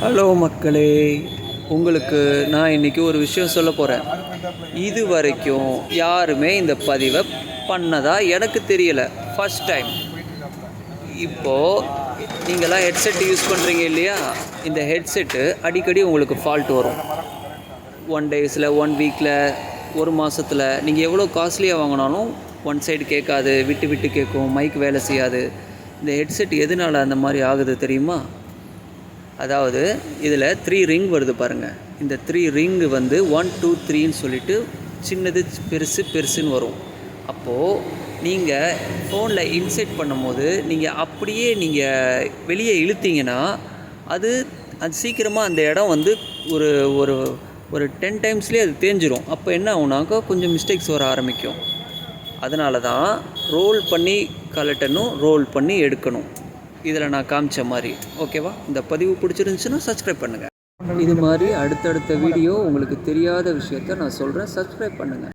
Hello மக்களே, உங்களுக்கு நான் இன்றைக்கி ஒரு விஷயம் சொல்ல போகிறேன். இது வரைக்கும் யாருமே இந்த பதிவை பண்ணதா எனக்கு தெரியலை. First time. இப்போது நீங்களாம் ஹெட்செட் யூஸ் பண்ணுறீங்க இல்லையா? இந்த ஹெட்செட்டு அடிக்கடி உங்களுக்கு ஃபால்ட் வரும். 1 டேஸில் 1 வீக்கில் 1 மாதத்தில் நீங்கள் எவ்வளோ காஸ்ட்லியாக வாங்கினாலும் ஒன் சைடு கேட்காது, விட்டு விட்டு கேட்கும், மைக் வேலை செய்யாது. இந்த ஹெட்செட் எதனால் அந்த மாதிரி ஆகுது தெரியுமா? அதாவது இதில் 3 ரிங் வருது பாருங்கள். இந்த 3 ரிங்கு வந்து 1 2 3ன்னு சொல்லிட்டு சின்னது பெருசுன்னு வரும். அப்போது நீங்கள் ஃபோனில் இன்செர்ட் பண்ணும்போது நீங்கள் அப்படியே நீங்கள் வெளியே இழுத்தீங்கன்னா அது சீக்கிரமாக அந்த இடம் வந்து ஒரு ஒரு ஒரு 10 டைம்ஸ்லேயே அது தேஞ்சிரும். அப்போ என்ன ஆகுனாக்கா கொஞ்சம் மிஸ்டேக்ஸ் வர ஆரம்பிக்கும். அதனால தான் ரோல் பண்ணி கலட்டணும், ரோல் பண்ணி எடுக்கணும். இதில் நான் காமிச்ச மாதிரி. ஓகேவா? இந்த பதிவு பிடிச்சிருந்துச்சுன்னா சப்ஸ்கிரைப் பண்ணுங்கள். இது மாதிரி அடுத்தடுத்த வீடியோ உங்களுக்கு தெரியாத விஷயத்த நான் சொல்கிறேன். சப்ஸ்கிரைப் பண்ணுங்கள்.